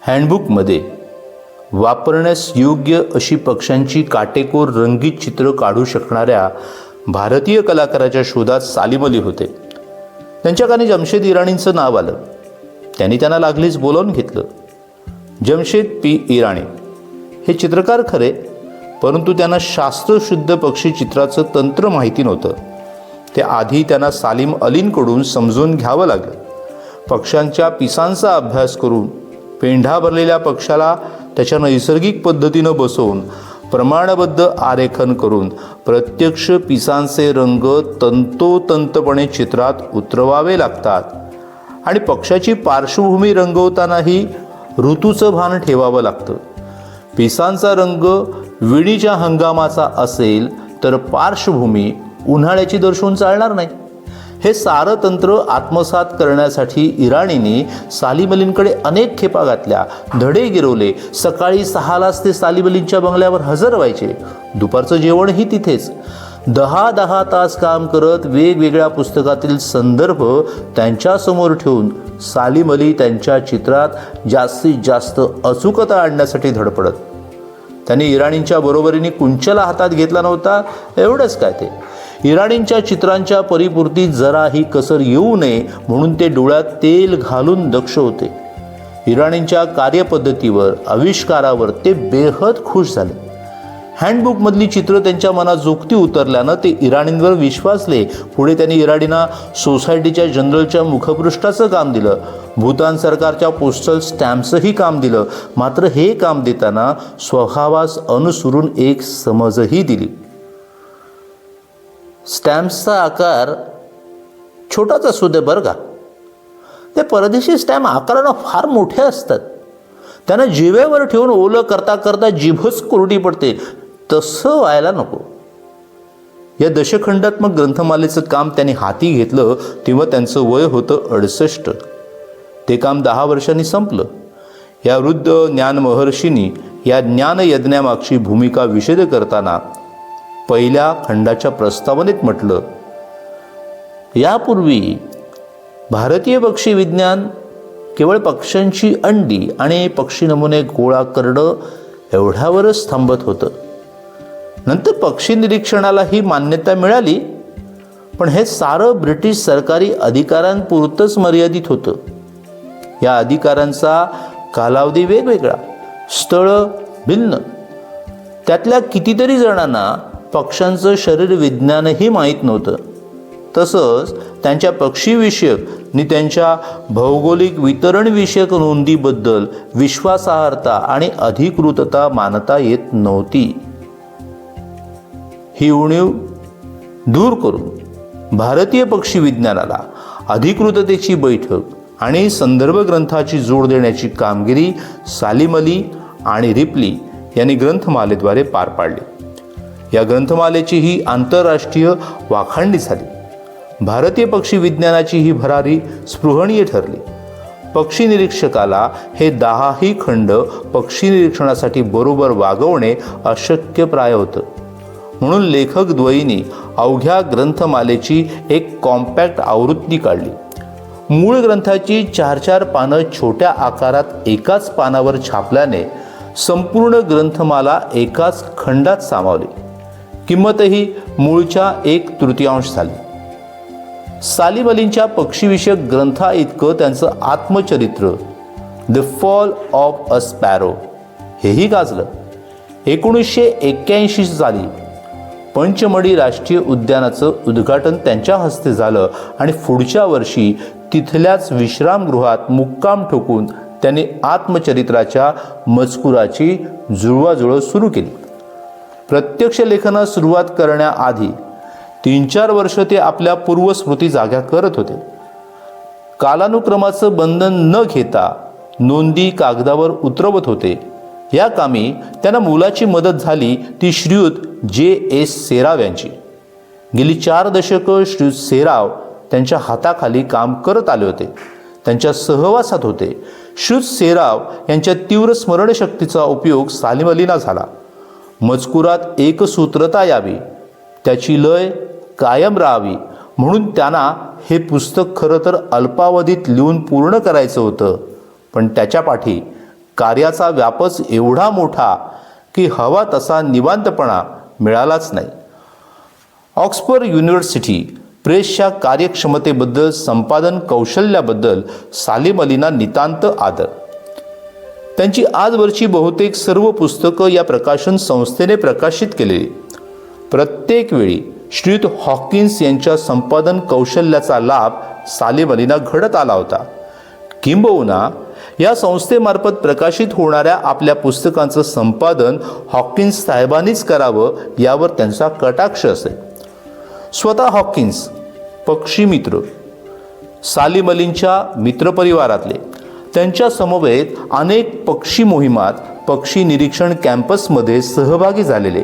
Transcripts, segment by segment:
हँडबुकमध्ये वापरण्यास योग्य अशी पक्ष्यांची काटेकोर रंगीत चित्र काढू शकणाऱ्या भारतीय कलाकाराच्या शोधात सालीम अली होते. त्यांच्या कानी जमशेद इराणींचं नाव आलं. त्यांनी त्यांना लागलीच बोलावून घेतलं. जमशेद पी इराणी हे चित्रकार खरे, परंतु त्यांना शास्त्रशुद्ध पक्षी चित्राचं तंत्र माहिती नव्हतं. ते आधी त्यांना सालीम अलींकडून समजून घ्यावं लागलं. पक्ष्यांच्या पिसांचा अभ्यास करून पेंढा भरलेल्या पक्षाला त्याच्या नैसर्गिक पद्धतीनं बसवून प्रमाणबद्ध आरेखन करून प्रत्यक्ष पिसांचे रंग तंतोतंतपणे चित्रात उतरवावे लागतात आणि पक्षाची पार्श्वभूमी रंगवतानाही ऋतूचं भान ठेवावं लागतं. पिसांचा रंग विणीच्या हंगामाचा असेल तर पार्श्वभूमी उन्हाळ्याची दर्शवून चालणार नाही. हे सारं तंत्र आत्मसात करण्यासाठी इराणींनी सालीम अलींकडे अनेक खेपा घातल्या, धडे गिरवले. सकाळी 6लाच ते सालीम अलींच्या बंगल्यावर हजर व्हायचे. दुपारचं जेवणही तिथेच. 10 तास काम करत वेगवेगळ्या पुस्तकातील संदर्भ त्यांच्यासमोर ठेवून सालीम अली त्यांच्या चित्रात जास्तीत जास्त अचूकता आणण्यासाठी धडपडत. त्यांनी इराणींच्या बरोबरीने कुंचला हातात घेतला नव्हता. एवढंच काय, ते इराणींच्या चित्रांच्या परिपूर्तीत जराही कसर येऊ नये म्हणून ते डोळ्यात तेल घालून दक्ष होते. इराणींच्या कार्यपद्धतीवर, आविष्कारावर ते बेहद खुश झाले. हँडबुकमधली चित्र त्यांच्या मनात जोगती उतरल्यानं ते इराणींवर विश्वासले. पुढे त्यांनी इराणींना सोसायटीच्या जनरलच्या मुखपृष्ठाचं काम दिलं. भूतान सरकारच्या पोस्टल स्टॅम्प्सही काम दिलं. मात्र हे काम देताना स्वभावास अनुसरून एक समजही दिली. स्टॅम्प्सचा आकार छोटाच असू दे बरं का. ते परदेशी स्टॅम्प आकारानं फार मोठे असतात. त्यांना जिभेवर ठेवून ओलं करता करता जिभच कोरडी पडते. तसं व्हायला नको. या दशखंडात्मक ग्रंथमालेचं काम त्यांनी हाती घेतलं तेव्हा त्यांचं वय होतं 68. ते काम 10 वर्षांनी संपलं. या वृद्ध ज्ञानमहर्षींनी या ज्ञानयज्ञामागची भूमिका विशद करताना पहिल्या खंडाच्या प्रस्तावनेत म्हटलं, यापूर्वी भारतीय पक्षी विज्ञान केवळ पक्ष्यांची अंडी आणि पक्षी नमुने गोळा करणं एवढ्यावरच थांबत होतं. नंतर पक्षी निरीक्षणालाही मान्यता मिळाली, पण हे सारं ब्रिटिश सरकारी अधिकाऱ्यांपुरतंच मर्यादित होतं. या अधिकारांचा कालावधी वेगवेगळा, स्थळं भिन्न. त्यातल्या कितीतरी जणांना पक्ष्यांचं शरीर विज्ञानही माहीत नव्हतं. तसंच त्यांच्या पक्षीविषयक आणि त्यांच्या भौगोलिक वितरणविषयक नोंदीबद्दल विश्वासार्हता आणि अधिकृतता मानता येत नव्हती. ही उणीव दूर करून भारतीय पक्षी विज्ञानाला अधिकृततेची बैठक आणि संदर्भ ग्रंथाची जोड देण्याची कामगिरी सालीम अली आणि रिप्ली यांनी ग्रंथमालेद्वारे पार पाडली. या ग्रंथमालेची ही आंतरराष्ट्रीय वाखाणणी झाली. भारतीय पक्षी विज्ञानाची ही भरारी स्पृहणीय ठरली. पक्षी निरीक्षकाला हे 10ही खंड पक्षी निरीक्षणासाठी बरोबर वागवणे अशक्यप्राय होतं. म्हणून लेखक द्वयींनी अवघ्या ग्रंथमालेची एक कॉम्पॅक्ट आवृत्ती काढली. मूळ ग्रंथाची 4 पानं छोट्या आकारात एकाच पानावर छापल्याने संपूर्ण ग्रंथमाला एकाच खंडात सामावली. किंमतही मूळच्या 1/3 झाली. सालीम अलींच्या पक्षीविषयक ग्रंथा इतकं त्यांचं आत्मचरित्र the fall of a sparrow हेही गाजलं. 1981 साली पंचमढी राष्ट्रीय उद्यानाचं उद्घाटन त्यांच्या हस्ते झालं आणि पुढच्या वर्षी तिथल्याच विश्रामगृहात मुक्काम ठोकून त्यांनी आत्मचरित्राच्या मजकुराची जुळवाजुळव सुरू केली. प्रत्यक्ष लेखनास सुरुवात करण्याआधी 3-4 वर्ष ते आपल्या पूर्वस्मृती जाग्या करत होते. कालानुक्रमाचं बंधन न घेता नोंदी कागदावर उतरवत होते. या कामी त्यांना मुलाची मदत झाली, ती श्रीयुत J.S. सेराव यांची. गेली 4 दशकं श्रीयुत सेराव त्यांच्या हाताखाली काम करत आले होते, त्यांच्या सहवासात होते. श्रीयुत सेराव यांच्या तीव्र स्मरणशक्तीचा उपयोग सालीम अलींना झाला. मजकुरात एकसूत्रता यावी, त्याची लय कायम राहावी म्हणून त्यांना हे पुस्तक खरं तर अल्पावधीत लिहून पूर्ण करायचं होतं. पण त्याच्या पाठी कार्याचा व्यापच एवढा मोठा की हवा तसा निवांतपणा मिळालाच नाही. ऑक्सफर्ड युनिव्हर्सिटी प्रेसच्या कार्यक्षमतेबद्दल, संपादन कौशल्याबद्दल सालीम अलींना नितांत आदर. त्यांची आजवरची बहुतेक सर्व पुस्तकं या प्रकाशन संस्थेने प्रकाशित केलेली. प्रत्येक वेळी श्रीयुत हॉकिन्स यांच्या संपादन कौशल्याचा लाभ सालीम अलींना घडत आला होता. किंबहुना या संस्थेमार्फत प्रकाशित होणाऱ्या आपल्या पुस्तकांचं संपादन हॉकिन्स साहेबांनीच करावं यावर त्यांचा कटाक्ष असे. स्वतः हॉकिन्स पक्षी मित्र, सालीम अलींच्या मित्रपरिवारातले, त्यांच्या समवेत अनेक पक्षी मोहिमात, पक्षी निरीक्षण कॅम्पसमध्ये सहभागी झालेले.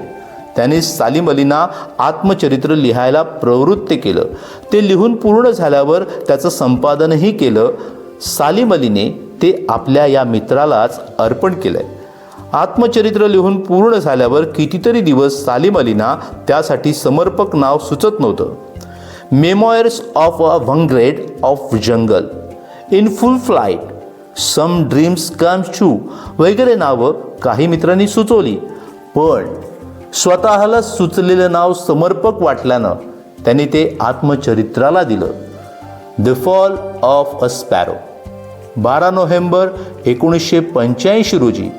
त्यांनी सालीम अलींना आत्मचरित्र लिहायला प्रवृत्त केलं. ते लिहून पूर्ण झाल्यावर त्याचं संपादनही केलं. सालीम अलीने ते आपल्या या मित्रालाच अर्पण केलंय. आत्मचरित्र लिहून पूर्ण झाल्यावर कितीतरी दिवस सालीम अलींना त्यासाठी समर्पक नाव सुचत नव्हतं. मेमोयर्स ऑफ अ व्हंग्रेड of jungle, in full flight, some dreams come true वगैरे नावं काही मित्रांनी सुचवली, पण स्वतःला सुचलेलं नाव समर्पक वाटल्यानं त्यांनी ते आत्मचरित्राला दिलं. The fall of a sparrow. 12 November 1985 रोजी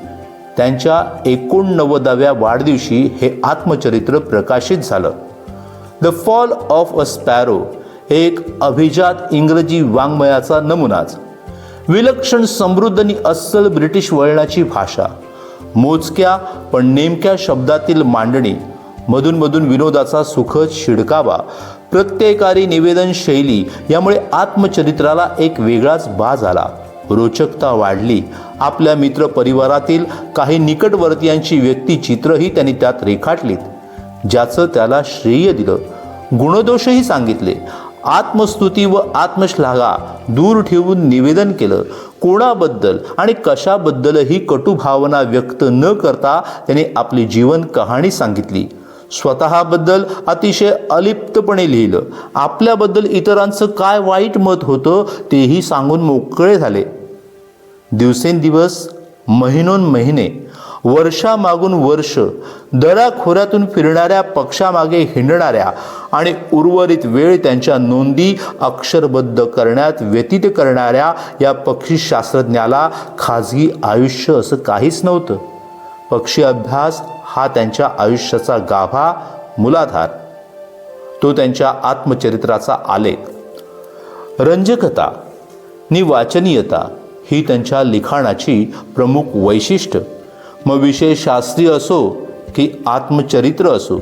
त्यांच्या 89व्या वाढदिवशी हे आत्मचरित्र प्रकाशित झालं. The fall of a sparrow एक अभिजात इंग्रजी वाङ्मयाचा नमुनाच. विलक्षण, समृद्ध आणि अस्सल ब्रिटिश वळणाची भाषा, मोजक्या पण नेमक्या शब्दातील मांडणी, मधून विनोदाचा सुखद शिडकावा, प्रत्येकारी निवेदन शैली यामुळे आत्मचरित्राला एक वेगळाच बाज आला. रोचकता वाढली. आपल्या मित्र परिवारातील काही निकटवर्तीयांची व्यक्तिचित्रही त्यांनी त्यात रेखाटलीत, ज्याचं त्याला श्रेय दिलं. गुणदोषही सांगितले. आत्मस्तुती व आत्मश्लाघा दूर ठेवून निवेदन केलं. कोणाबद्दल आणि कशाबद्दलही कटुभावना व्यक्त न करता त्यांनी आपली जीवन कहाणी सांगितली. स्वतःबद्दल अतिशय अलिप्तपणे लिहिलं. आपल्याबद्दल इतरांचं काय वाईट मत होतं तेही सांगून मोकळे झाले. दिवसेंदिवस, महिनोन्महिने, वर्षामागून वर्ष दराखोऱ्यातून फिरणाऱ्या पक्षामागे हिंडणाऱ्या आणि उर्वरित वेळ त्यांच्या नोंदी अक्षरबद्ध करण्यात व्यतीत करणाऱ्या या पक्षीशास्त्रज्ञाला खाजगी आयुष्य असं काहीच नव्हतं. पक्षी अभ्यास हा त्यांच्या आयुष्याचा गाभा, मूलाधार. तो त्यांच्या आत्मचरित्राचा आलेख. रंजकता नि वाचनीयता ही त्यांच्या लिखाणाची प्रमुख वैशिष्ट्य. मग विषय शास्त्रीय असो की आत्मचरित्र असो,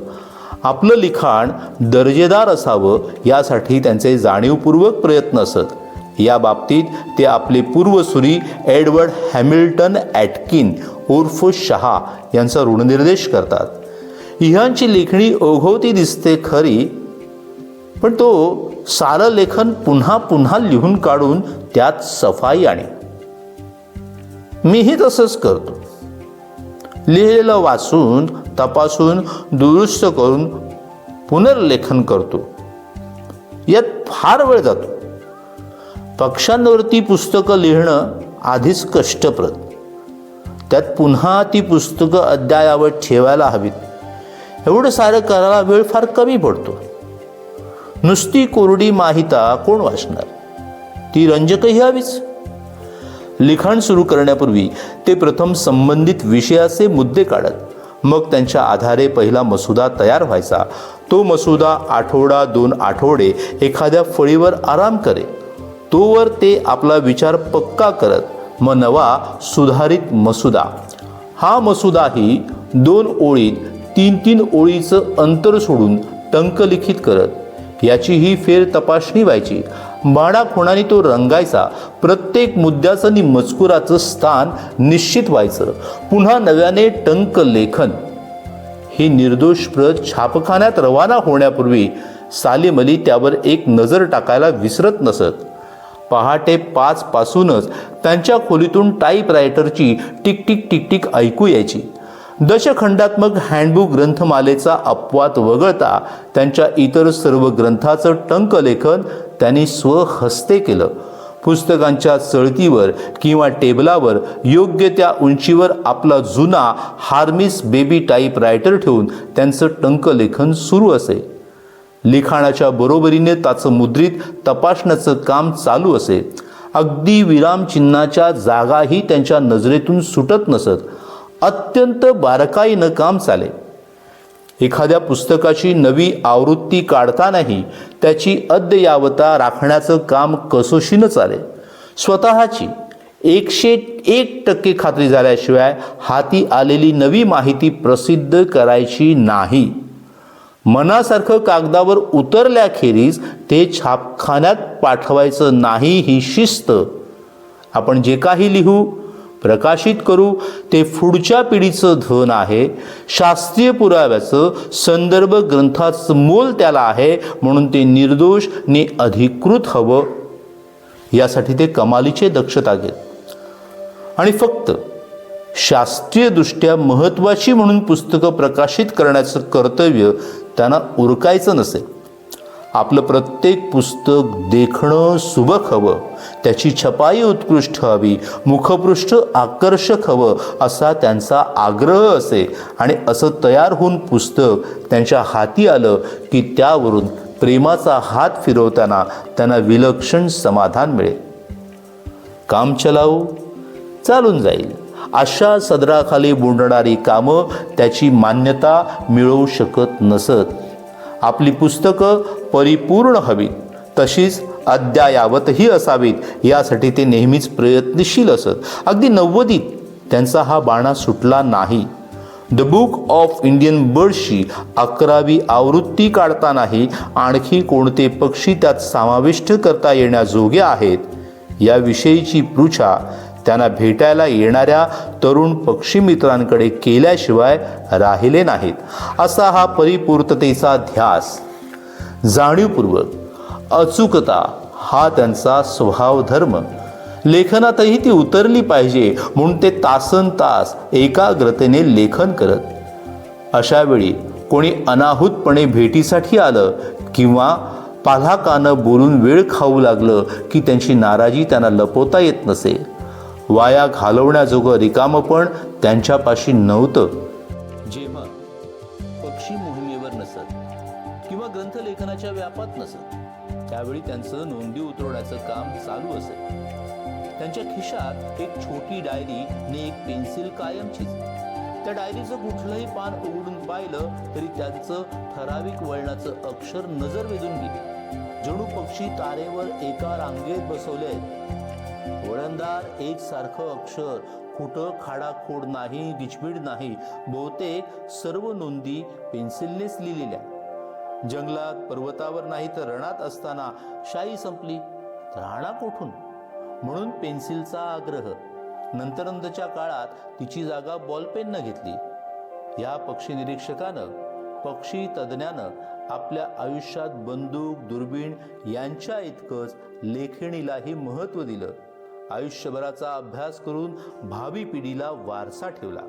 आपलं लिखाण दर्जेदार असावं यासाठी त्यांचे जाणीवपूर्वक प्रयत्न असत. या बाबतीत ते आपले पूर्वसुरी एडवर्ड हॅमिल्टन ॲटकिन उर्फ शहा यांचा ऋणनिर्देश करतात. ह्यांची लेखणी ओघवती दिसते खरी, पण तो सारं लेखन पुन्हा पुन्हा लिहून काढून त्यात सफाई आणि. मीही तसंच करतो. लिहिलेलं वाचून, तपासून, दुरुस्त करून पुनर्लेखन करतो. यात फार वेळ जातो. पक्षांवरती पुस्तकं लिहिणं आधीच कष्टप्रद, त्यात पुन्हा ती पुस्तकं अद्ययावत ठेवायला हवीत. एवढं सारं करायला वेळ फार कमी पडतो. नुसती कोरडी माहिती कोण वाचणार? ती रंजकही हवीच. लिखाण सुरू करण्यापूर्वी ते प्रथम संबंधित विषयाचे मुद्दे काढत, मग त्यांच्या आधारे पहिला मसुदा तयार व्हायचा. तो मसुदा आठवडा 2 आठवडे एखाद्या फळीवर आराम करे. तोवर ते आपला विचार पक्का करत, मग नवा सुधारित मसुदा. हा मसुदाही 2 ओळीत 3-3 ओळीचं अंतर सोडून टंकलिखित करत, याचीही फेर तपासणी व्हायची. बाणाखोणाने तो रंगायचा. प्रत्येक मुद्द्याचं आणि मजकुराचं स्थान निश्चित व्हायचं. पुन्हा नव्याने टंक लेखन. ही निर्दोष प्रत छापखान्यात रवाना होण्यापूर्वी सालीम अली त्यावर एक नजर टाकायला विसरत नसत. पहाटे 5 पासूनच त्यांच्या खोलीतून टाईपरायटरची टिक टिक टिक ऐकू यायची. दशखंडात्मक हँडबुक ग्रंथमालेचा अपवाद वगळता त्यांच्या इतर सर्व ग्रंथाचं टंकलेखन त्यांनी स्वहस्ते केलं. पुस्तकांच्या चळतीवर किंवा टेबलावर योग्य त्या उंचीवर आपला जुना हार्मिस बेबी टाईपरायटर ठेवून त्यांचं टंकलेखन सुरू असे. लिखाणाच्या बरोबरीने त्याचं मुद्रित तपासण्याचं काम चालू असे. अगदी विरामचिन्हाच्या जागाही त्यांच्या नजरेतून सुटत नसत. अत्यंत बारकाईनं काम चाले. एखाद्या पुस्तकाची नवी आवृत्ती काढतानाही त्याची अद्ययावता राखण्याचं काम कसोशीनं चाले. स्वतःची 101% खात्री झाल्याशिवाय हाती आलेली नवी माहिती प्रसिद्ध करायची नाही. मनासारखं कागदावर उतरल्याखेरीज ते छापखान्यात पाठवायचं नाही ही शिस्त. आपण जे काही लिहू, प्रकाशित करू ते पुढच्या पिढीचं धन आहे. शास्त्रीय पुराव्याचं, संदर्भ ग्रंथाचं मोल त्याला आहे. म्हणून ते निर्दोष ने अधिकृत हवं. यासाठी ते कमालीचे दक्षता घेत. आणि फक्त शास्त्रीयदृष्ट्या महत्त्वाची म्हणून पुस्तकं प्रकाशित करण्याचं कर्तव्य त्यांना उरकायचं नसेल. आपलं प्रत्येक पुस्तक देखणं सुबक हवं. त्याची छपाई उत्कृष्ट हवी. मुखपृष्ठ आकर्षक हवं असा त्यांचा आग्रह असे. आणि असं तयार होऊन पुस्तक त्यांच्या हाती आलं की त्यावरून प्रेमाचा हात फिरवताना त्यांना विलक्षण समाधान मिळेल. काम चलाऊ चालून जाईल अशा सदराखाली बुडणारी कामं त्याची मान्यता मिळवू शकत नसत. आपली पुस्तकं परिपूर्ण हवीत, तशीच अद्ययावतही असावीत यासाठी ते नेहमीच प्रयत्नशील असत. अगदी 90s त्यांचा हा बाणा सुटला नाही. द बुक ऑफ इंडियन बर्ड्सची 11वी आवृत्ती काढतानाही आणखी कोणते पक्षी त्यात समाविष्ट करता येण्याजोगे आहेत याविषयीची पृच्छा त्यांना भेटायला येणाऱ्या तरुण पक्षीमित्रांकडे केल्याशिवाय राहिले नाहीत. असा हा परिपूर्ततेचा ध्यास, जाणीवपूर्वक, अचूकता हा त्यांचा स्वभाव धर्म. लेखनातही ती उतरली पाहिजे म्हणून ते तासनतास एकाग्रतेने लेखन करत. अशा वेळी कोणी अनाहूतपणे भेटीसाठी आलं किंवा पालाकानं बोलून वेळ खाऊ लागलं की त्यांची नाराजी त्यांना लपवता येत नसे. वाया घालवण्याजोगं रिकामपण त्यांच्यापाशी नव्हतं. जेव्हा पक्षी मोहिमेवर नसत किंवा ग्रंथलेखनाच्या व्यापात नसत त्यावेळी त्यांचं नोंदी उतरवण्याचं काम चालू असे. त्यांच्या खिशात एक छोटी डायरी आणि एक पेन्सिल कायमचीच. त्या डायरीचं कुठलंही पान उघडून पाहिलं तरी त्यांचं ठराविक वळणाचं अक्षर नजर वेधून गेली. जणू पक्षी तारेवर एका रांगेत बसवले आहेत. वळणदार एकसारखं अक्षर, कुठं खाडाखोड नाही, गिचमिड नाही. बहुतेक सर्व नोंदी पेन्सिलनेच लिहिलेल्या. जंगलात, पर्वतावर नाही तर रणात असताना शाई संपली, राहणार कुठून? म्हणून पेन्सिलचा आग्रह. नंतरच्या काळात तिची जागा बॉलपेननं घेतली. या पक्षी निरीक्षकानं, पक्षी तज्ज्ञानं आपल्या आयुष्यात बंदूक, दुर्बीण यांच्या इतकंच लेखणीलाही महत्त्व दिलं. आयुष्यभराचा अभ्यास करून भावी पिढीला वारसा ठेवला.